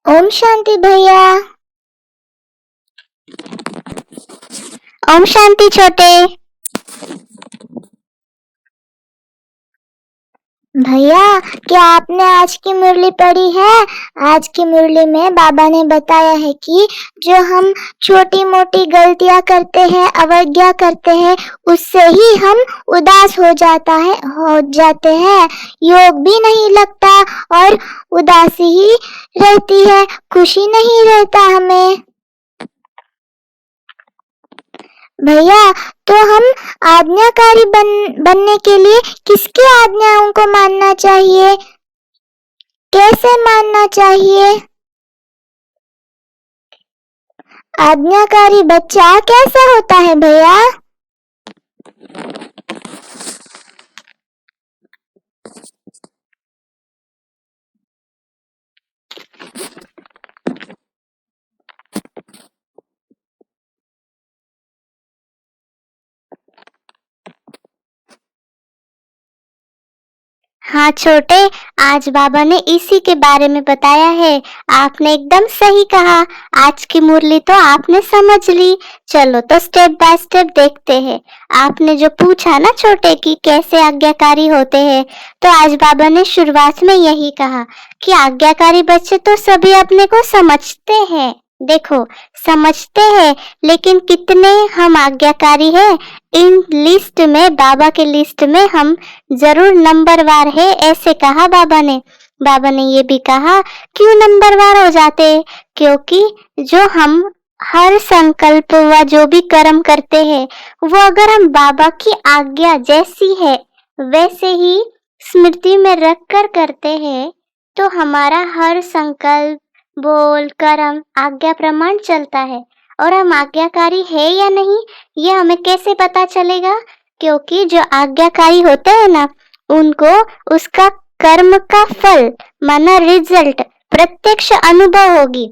ओम शांति भैया। ओम शांति छोटे भैया। क्या आपने आज की मुरली पढ़ी है? आज की मुरली में बाबा ने बताया है कि जो हम छोटी मोटी गलतियां करते हैं, अवज्ञा करते हैं, उससे ही हम उदास हो जाते हैं। योग भी नहीं लगता और उदासी ही रहती है, खुशी नहीं रहता हमें। भैया, तो हम आज्ञाकारी बनने के लिए किसकी आज्ञाओं को मानना चाहिए? कैसे मानना चाहिए? आज्ञाकारी बच्चा कैसे होता है भैया? हाँ छोटे, आज बाबा ने इसी के बारे में बताया है। आपने एकदम सही कहा। आज की मुरली तो आपने समझ ली। चलो तो स्टेप बाय स्टेप देखते हैं। आपने जो पूछा ना छोटे कि कैसे आज्ञाकारी होते हैं, तो आज बाबा ने शुरुआत में यही कहा कि आज्ञाकारी बच्चे तो सभी अपने को समझते हैं। देखो, समझते हैं, लेकिन कितने हम आज्ञाकारी हैं? इन लिस्ट में, बाबा के लिस्ट में हम जरूर नंबरवार है, ऐसे कहा बाबा ने। बाबा ने ये भी कहा क्यों नंबरवार हो जाते? क्योंकि जो हम हर संकल्प व जो भी कर्म करते हैं, वो अगर हम बाबा की आज्ञा जैसी है वैसे ही स्मृति में रख कर करते हैं, तो हमारा हर संकल्प, बोल, कर्म आज्ञा प्रमाण चलता है। और हम आज्ञाकारी है या नहीं, ये हमें कैसे पता चलेगा? क्योंकि जो आज्ञाकारी होते हैं ना, उनको उसका कर्म का फल माना रिजल्ट प्रत्यक्ष अनुभव होगी।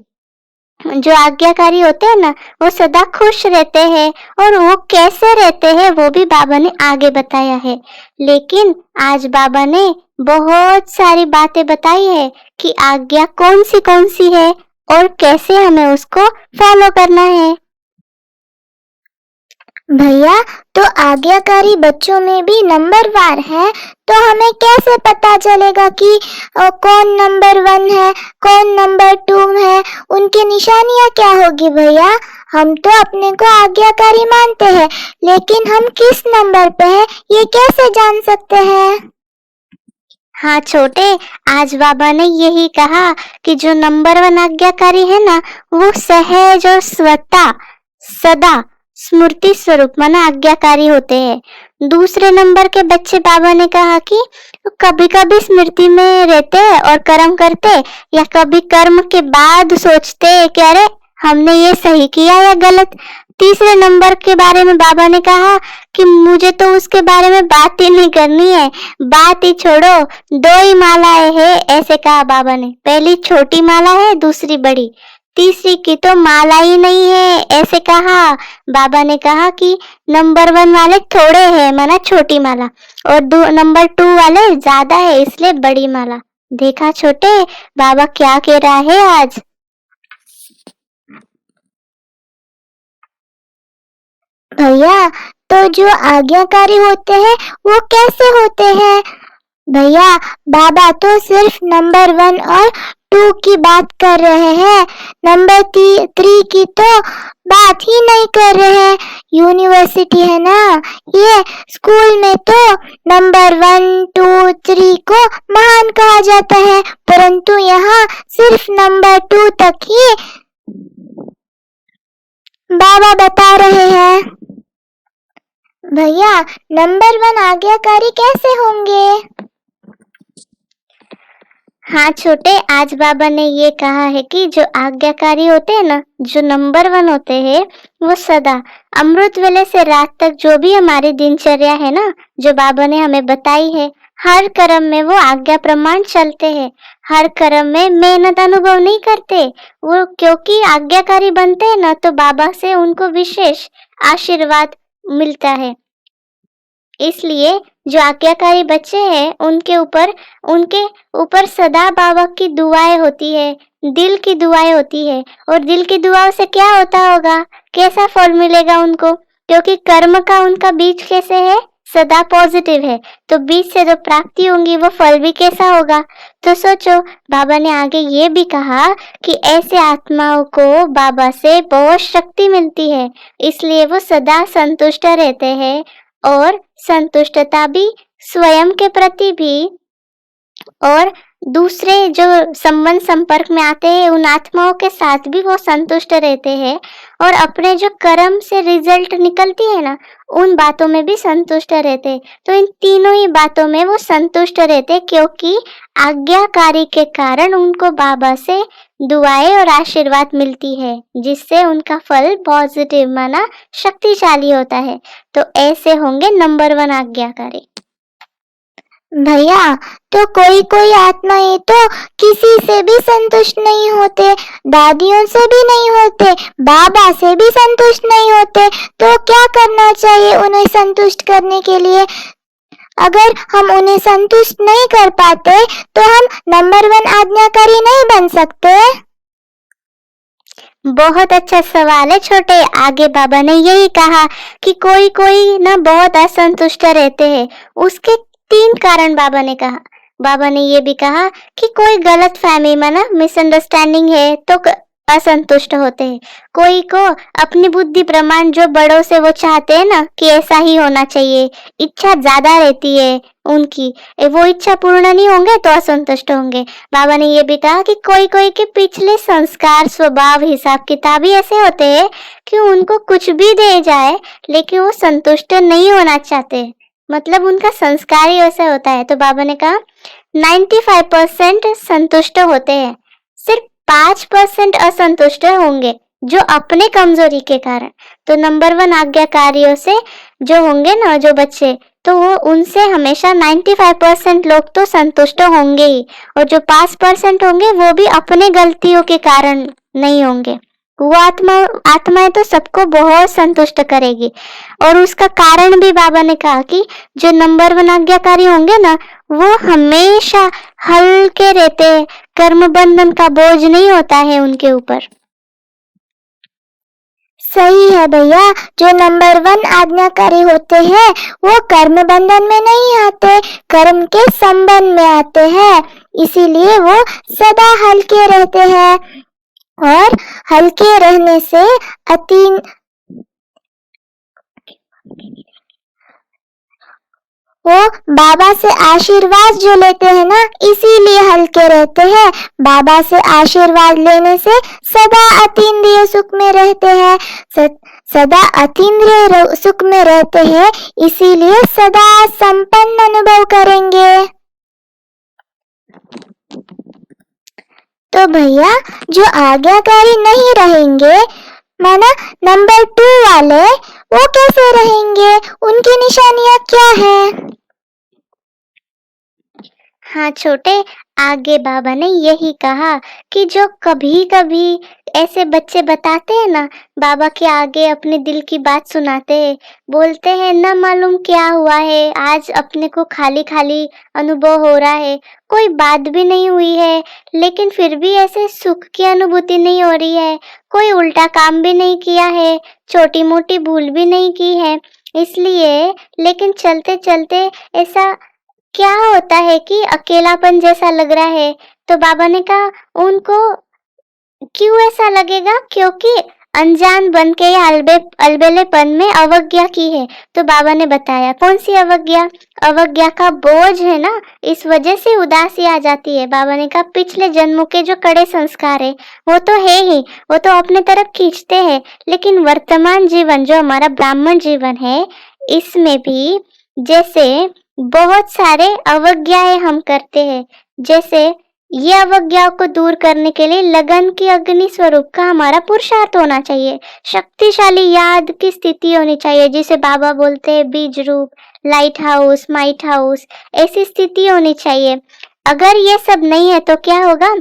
जो आज्ञाकारी होते हैं ना, वो सदा खुश रहते हैं, और वो कैसे रहते हैं वो भी बाबा ने आगे बताया है। लेकिन आज बाबा ने बहुत सारी बातें बताई है कि आज्ञा कौन सी है और कैसे हमें उसको फॉलो करना है। भैया, तो आज्ञाकारी बच्चों में भी नंबरवार है, तो हमें कैसे पता चलेगा कि कौन नंबर 1 है, कौन नंबर 2 है? उनकी निशानियां क्या होगी भैया? हम तो अपने को आज्ञाकारी मानते हैं, लेकिन हम किस नंबर पे हैं ये कैसे जान सकते हैं? हाँ छोटे, आज बाबा ने यही कहा कि जो नंबर 1 आज्ञाकारी है ना, वो सहज और स्वतः सदा स्मृति स्वरूप माना आज्ञाकारी होते हैं। दूसरे नंबर के बच्चे बाबा ने कहा कि कभी कभी स्मृति में रहते और कर्म करते, या कभी कर्म के बाद सोचते कि अरे हमने ये सही किया या गलत। तीसरे नंबर के बारे में बाबा ने कहा कि मुझे तो उसके बारे में बात ही नहीं करनी है, बात ही छोड़ो, 2 ही मालाएं है, ऐसे कहा बाबा ने। पहली छोटी माला है, दूसरी बड़ी, तीसरी की तो माला ही नहीं है, ऐसे कहा। बाबा ने कहा कि नंबर 1 वाले थोड़े हैं, माना छोटी माला, और नंबर 2 वाले ज्यादा है, इसलिए बड़ी माला। देखा छोटे, बाबा क्या कह रहा है आज। भैया, तो जो आज्ञाकारी होते हैं वो कैसे होते हैं? भैया, बाबा तो सिर्फ नंबर 1 और 2 की बात कर रहे हैं, नंबर 3 की तो बात ही नहीं कर रहे हैं। यूनिवर्सिटी है ना, ये स्कूल में तो नंबर 1, 2, 3 को महान कहा जाता है, परंतु यहाँ सिर्फ नंबर 2 तक ही बाबा बता रहे हैं। भैया, नंबर 1 आज्ञाकारी कैसे होंगे? हाँ छोटे, आज बाबा ने ये कहा है कि जो आज्ञाकारी होते हैं ना, जो नंबर 1 होते हैं, वो सदा अमृत वेले से रात तक जो भी हमारी दिनचर्या है ना, जो बाबा ने हमें बताई है, हर कर्म में वो आज्ञा प्रमाण चलते हैं। हर कर्म में मेहनत अनुभव नहीं करते वो, क्योंकि आज्ञाकारी बनते हैं ना, तो बाबा से उनको विशेष आशीर्वाद मिलता है। इसलिए जो आज्ञाकारी बच्चे हैं उनके ऊपर सदा बाबा की दुआएं होती है, दिल की दुआएं होती है। और दिल की दुआओं से क्या होता होगा, कैसा फल मिलेगा उनको, क्योंकि कर्म का उनका बीज कैसे है, सदा पॉजिटिव है। तो बीज से जो प्राप्ति होंगी वो फल भी कैसा होगा। तो सोचो, बाबा ने आगे ये भी कहा कि ऐसे आत्माओं को बाबा से बहुत शक्ति मिलती है, इसलिए वो सदा संतुष्ट रहते हैं। और संतुष्टता भी स्वयं के प्रति भी और दूसरे जो संबंध संपर्क में आते हैं उन आत्माओं के साथ भी वो संतुष्ट रहते हैं। और अपने जो कर्म से रिजल्ट निकलती है ना, उन बातों में भी संतुष्ट रहते हैं। तो इन तीनों ही बातों में वो संतुष्ट रहते, क्योंकि आज्ञाकारी के कारण उनको बाबा से दुआएं और आशीर्वाद मिलती है, जिससे उनका फल पॉजिटिव माना शक्तिशाली होता है। तो ऐसे होंगे नंबर 1 आज्ञाकारी। भैया, तो कोई कोई आत्माएं तो किसी से भी संतुष्ट नहीं होते, दादियों से भी नहीं होते, बाबा से भी संतुष्ट नहीं होते। तो क्या करना चाहिए उन्हें संतुष्ट करने के लिए? अगर हम उन्हें संतुष्ट नहीं कर पाते तो हम नंबर 1 आज्ञाकारी नहीं बन सकते। बहुत अच्छा सवाल है छोटे। आगे बाबा ने यही कहा कि कोई कोई ना बहुत असंतुष्ट रहते हैं। उसके 3 कारण बाबा ने कहा। बाबा ने ये भी कहा कि कोई गलत फहमी में ना मिसअंडरस्टैंडिंग है तो असंतुष्ट होते हैं। कोई को अपनी बुद्धि प्रमाण जो बड़ों से वो चाहते हैं ना कि ऐसा ही होना चाहिए, इच्छा ज्यादा रहती है उनकी, वो इच्छा पूर्ण नहीं होंगे तो असंतुष्ट होंगे। बाबा ने ये भी कहा कि कोई कोई के पिछले संस्कार, स्वभाव, हिसाब किताब ही ऐसे होते हैं कि उनको कुछ भी दे जाए लेकिन वो संतुष्ट नहीं होना चाहते, मतलब उनका संस्कार ही वैसा होता है। तो बाबा ने कहा 95% संतुष्ट होते हैं, सिर्फ 5% असंतुष्ट होंगे जो अपने कमजोरी के कारण। तो नंबर 1 आज्ञाकारियों से जो होंगे ना जो बच्चे, तो वो उनसे हमेशा 95% लोग तो संतुष्ट होंगे ही, और जो 5% होंगे वो भी अपने गलतियों के कारण नहीं होंगे। वो आत्माएं तो सबको बहुत संतुष्ट करेगी। और उसका कारण भी बाबा ने कहा कि जो नंबर 1 आज्ञाकारी होंगे ना, वो हमेशा हल्के रहते हैं, कर्म बंधन का बोझ नहीं होता है उनके ऊपर। सही है भैया, जो नंबर 1 आज्ञाकारी होते हैं वो कर्म बंधन में नहीं आते, कर्म के संबंध में आते हैं, इसीलिए वो सदा हल्के रहते हैं। और हल्के रहने से वो बाबा से आशीर्वाद जो लेते हैं ना, इसीलिए हल्के रहते हैं। बाबा से आशीर्वाद लेने से सदा अतीन्द्रिय सुख में रहते हैं, सदा अतीन्द्रिय सुख में रहते हैं, इसीलिए सदा संपन्न अनुभव करेंगे। तो भैया, जो आज्ञाकारी नहीं रहेंगे, माना नंबर 2 वाले, वो कैसे रहेंगे? उनकी निशानियां क्या है? हाँ छोटे, आगे बाबा ने यही कहा कि जो कभी कभी ऐसे बच्चे बताते हैं ना, बाबा के आगे अपने दिल की बात सुनाते हैं, बोलते हैं ना मालूम क्या हुआ है, आज अपने को खाली खाली अनुभव हो रहा है, कोई बात भी नहीं हुई है लेकिन फिर भी ऐसे सुख की अनुभूति नहीं हो रही है, कोई उल्टा काम भी नहीं किया है, छोटी मोटी भूल भी नहीं की है, इसलिए लेकिन चलते चलते ऐसा क्या होता है कि अकेलापन जैसा लग रहा है। तो बाबा ने कहा उनको क्यों ऐसा लगेगा, क्योंकि अनजान बन के या अलबेलेपन में अवज्ञा की है। तो बाबा ने बताया कौन सी अवज्ञा, अवज्ञा का बोझ है ना, इस वजह से उदासी आ जाती है। बाबा ने कहा पिछले जन्मों के जो कड़े संस्कार है वो तो है ही, वो तो अपने तरफ खींचते हैं, लेकिन वर्तमान जीवन जो हमारा ब्राह्मण जीवन है, इसमें भी जैसे बहुत सारे अवज्ञाएं हम करते हैं, जैसे ये अवज्ञाओं को दूर करने के लिए लगन की अग्नि स्वरूप का हमारा पुरुषार्थ होना चाहिए, शक्तिशाली याद की स्थिति होनी चाहिए, जिसे बाबा बोलते हैं बीज रूप, लाइट हाउस, माइट हाउस, ऐसी स्थिति होनी चाहिए। अगर ये सब नहीं है तो क्या होगा,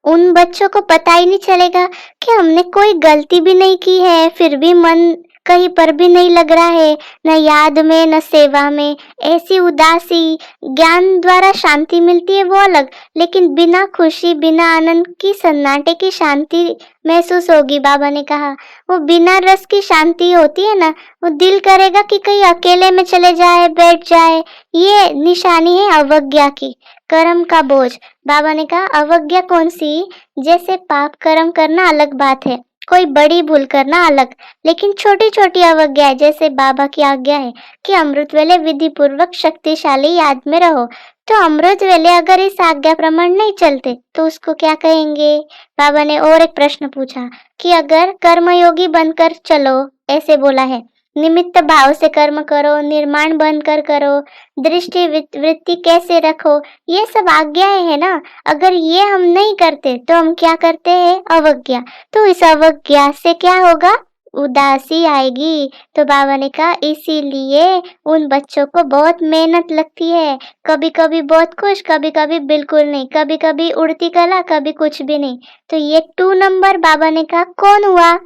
उन बच्चों को पता ही नहीं चलेगा कि हमने कोई गलती भी नहीं की है, फिर भी मन कहीं पर भी नहीं लग रहा है, न याद में न सेवा में। ऐसी उदासी, ज्ञान द्वारा शांति मिलती है वो अलग, लेकिन बिना खुशी बिना आनंद की सन्नाटे की शांति महसूस होगी। बाबा ने कहा वो बिना रस की शांति होती है ना, वो दिल करेगा कि कहीं अकेले में चले जाए, बैठ जाए। ये निशानी है अवज्ञा की, कर्म का बोझ। बाबा ने कहा अवज्ञा कौन सी? जैसे पाप कर्म करना अलग बात है, कोई बड़ी भूल करना अलग, लेकिन छोटी छोटी अवज्ञा जैसे बाबा की आज्ञा है कि अमृत वेले विधि पूर्वक शक्तिशाली याद में रहो, तो अमृत वेले अगर इस आज्ञा प्रमाण नहीं चलते तो उसको क्या कहेंगे? बाबा ने और एक प्रश्न पूछा कि अगर कर्मयोगी बनकर चलो, ऐसे बोला है, निमित्त भाव से कर्म करो, निर्माण बनकर करो, दृष्टि वृत्ति कैसे रखो, ये सब आज्ञाएं है ना। अगर ये हम नहीं करते तो हम क्या करते हैं? अवज्ञा। तो इस अवज्ञा से क्या होगा? उदासी आएगी। तो बाबा ने कहा इसीलिए उन बच्चों को बहुत मेहनत लगती है, कभी कभी बहुत खुश, कभी कभी बिल्कुल नहीं, कभी कभी उड़ती कला, कभी कुछ भी नहीं। तो ये 2 नंबर बाबा ने कहा कौन हुआ?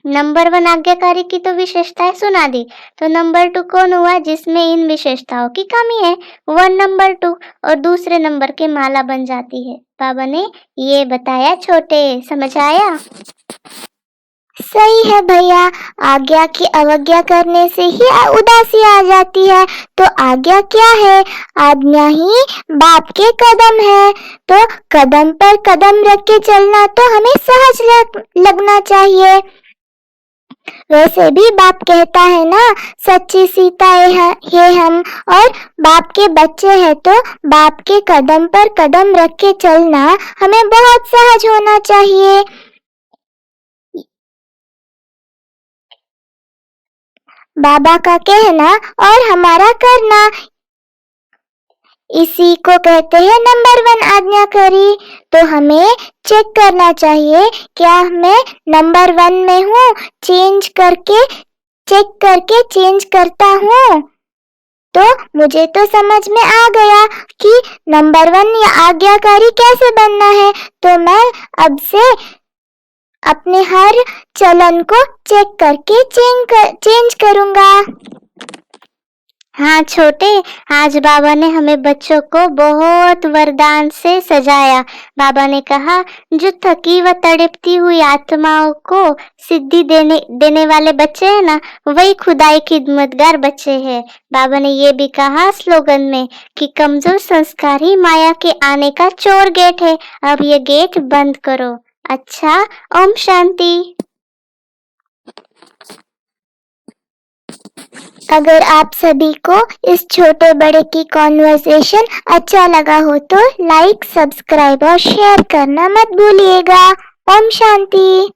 नंबर 1 आज्ञाकारी की तो विशेषताएं सुना दी, तो नंबर 2 कौन हुआ? जिसमें इन विशेषताओं की कमी है। 1 नंबर 2 और दूसरे नंबर की माला बन जाती है। बाबा ने ये बताया छोटे, समझ आया? सही है भैया, आज्ञा की अवज्ञा करने से ही उदासी आ जाती है। तो आज्ञा क्या है? आज्ञा ही बाप के कदम है। तो कदम पर कदम रख के चलना तो हमें सहज लगना चाहिए। वैसे भी बाप कहता है ना, सच्ची सीता है हम, और बाप के बच्चे हैं, तो बाप के कदम पर कदम रख के चलना हमें बहुत सहज होना चाहिए। बाबा का कहना और हमारा करना, इसी को कहते हैं नंबर 1 आज्ञाकारी। तो हमें चेक करना चाहिए क्या मैं नंबर 1 में हूँ, चेक करके चेंज करता हूँ। तो मुझे तो समझ में आ गया कि नंबर 1 या आज्ञाकारी कैसे बनना है। तो मैं अब से अपने हर चलन को चेक करके चेंज करूंगा। हाँ छोटे, आज बाबा ने हमें बच्चों को बहुत वरदान से सजाया। बाबा ने कहा जो थकी व तड़पती हुई आत्माओं को सिद्धि देने वाले बच्चे हैं ना, वही खुदाई खिदमतगार बच्चे हैं। बाबा ने ये भी कहा स्लोगन में कि कमजोर संस्कार ही माया के आने का चोर गेट है, अब ये गेट बंद करो। अच्छा, ओम शांति। अगर आप सभी को इस छोटे बड़े की कॉन्वर्सेशन अच्छा लगा हो तो लाइक, सब्सक्राइब और शेयर करना मत भूलिएगा। ओम शांति।